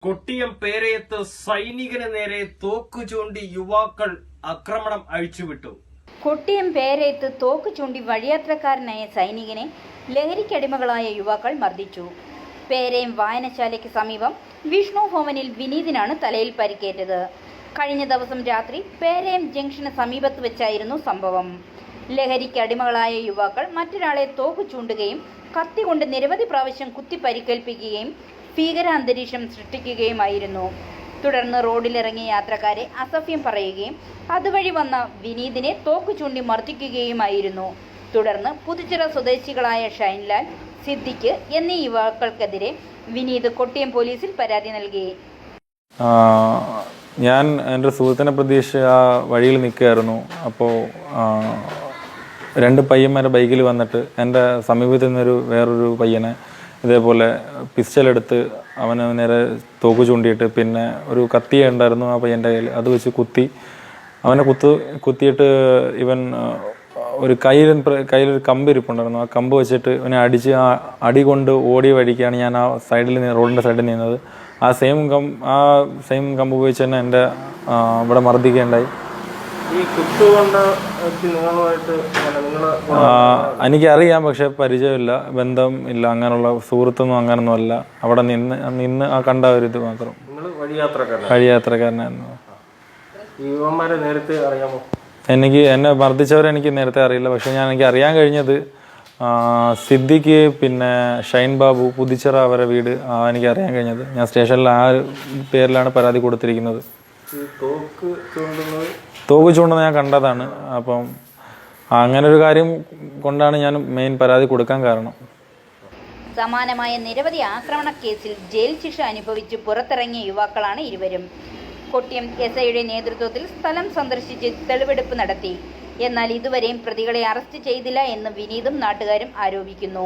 കൊട്ടിയം പേരയത്ത് സൈനികന് നേരെ തോക്കു ചൂണ്ടി യുവാക്കൾ ആക്രമണം അഴിച്ചുവിട്ടു. കൊട്ടിയം പേരയത്ത് തോക്ക് ചൂണ്ടി വഴിയാത്രക്കാരനായ സൈനികനെ ലഹരിക്കടിമകളായ യുവാക്കൾ മർദ്ദിച്ചു. പേരയം വായനശാലയ്ക്ക് സമീപം വിഷ്ണു ഭവനിൽ വിനീതിനാണ് തലയിൽ പരിക്കേറ്റത്. കഴിഞ്ഞ ദിവസം രാത്രി പേരയം ജംഗ്ഷന് സമീപത്ത് വെച്ചായിരുന്നു സംഭവം. ലഹരിക്കടിമകളായ യുവാക്കൾ മറ്റൊരാളെ തോക്ക് ചൂണ്ടുകയും കത്തികൊണ്ട് നിരവധി പ്രാവശ്യം കുത്തി പരിക്കേൽപ്പിക്കുകയും ഭീകരാന്തരീക്ഷം സൃഷ്ടിക്കുകയുമായിരുന്നു. തുടർന്ന് റോഡിലിറങ്ങിയ യാത്രക്കാരെ അസഭ്യം പറയുകയും അതുവഴി വന്ന വിനീതിനെ തോക്ക് ചൂണ്ടി മർദ്ദിക്കുകയുമായിരുന്നു. തുടർന്ന് പുതുച്ചിറ സ്വദേശികളായ ഷൈൻലാൽ, സിദ്ദിഖ് എന്നീ യുവാക്കൾക്കെതിരെ വിനീത് കൊട്ടിയം പോലീസിൽ പരാതി നൽകി. ഞാൻ എൻ്റെ സുഹൃത്തിനെ പ്രതീക്ഷിച്ച് ആ വഴിയിൽ നിൽക്കുകയായിരുന്നു. അപ്പോൾ രണ്ട് പയ്യന്മാരെ ബൈക്കിൽ വന്നിട്ട് എൻ്റെ സമീപത്തു നിന്നൊരു വേറൊരു പയ്യനെ ഇതേപോലെ പിസ്റ്റലെടുത്ത് അവന് നേരെ തോക്ക് ചൂണ്ടിയിട്ട് പിന്നെ ഒരു കത്തിയ ഉണ്ടായിരുന്നു ആ പയ്യൻ്റെ കയ്യിൽ, അത് വെച്ച് അവനെ കുത്തിയിട്ട് ഇവൻ ഒരു കയ്യിലൊരു കമ്പ് ഇരിപ്പുണ്ടായിരുന്നു. ആ കമ്പ് വെച്ചിട്ട് ഇവനെ അടിച്ച് ആ അടി കൊണ്ട് ഓടിയ വഴിക്കാണ് ഞാൻ ആ റോഡിൻ്റെ സൈഡിൽ നിന്നത്. ആ സെയിം കമ്പ് ഉപയോഗിച്ച് തന്നെ എൻ്റെ ഇവിടെ മർദ്ദിക്കുകയുണ്ടായി. എനിക്കറിയാം, പക്ഷെ പരിചയമില്ല, ബന്ധം ഇല്ല, അങ്ങനെയുള്ള സുഹൃത്തൊന്നും അങ്ങനൊന്നും അല്ല. അവിടെ നിന്ന് ആ കണ്ട ഒരു ഇത് മാത്രം. വഴിയാത്രക്കാരനായിരുന്നു. എന്നെ മർദ്ദിച്ചവരെ എനിക്ക് നേരത്തെ അറിയില്ല. പക്ഷെ എനിക്ക് അറിയാൻ കഴിഞ്ഞത് സിദ്ദിഖ്, പിന്നെ ഷൈൻ ബാബു, പുതുച്ചിറ അവരെ വീട് എനിക്ക് അറിയാൻ കഴിഞ്ഞത്. ഞാൻ സ്റ്റേഷനിൽ ആ പേരിലാണ് പരാതി കൊടുത്തിരിക്കുന്നത്. തോക്ക് ചൂണ്ടുന്നത് ഞാൻ കണ്ടതാണ്. അപ്പം അങ്ങനെ ഒരു കാര്യം കൊണ്ടാണ് ഞാൻ മെയിൻ പരാതി കൊടുക്കാൻ കാരണം. സമാനമായ നിരവധി ആക്രമണ കേസിൽ ജയിൽ ശിക്ഷ അനുഭവിച്ച് പുറത്തിറങ്ങിയ യുവാക്കളാണ് ഇരുവരും. കൊട്ടിയം എസ്ഐയുടെ നേതൃത്വത്തിൽ സ്ഥലം സന്ദർശിച്ച് തെളിവെടുപ്പ് നടത്തി. എന്നാൽ ഇതുവരെയും പ്രതികളെ അറസ്റ്റ് ചെയ്തില്ല എന്ന് വിനീതും നാട്ടുകാരും ആരോപിക്കുന്നു.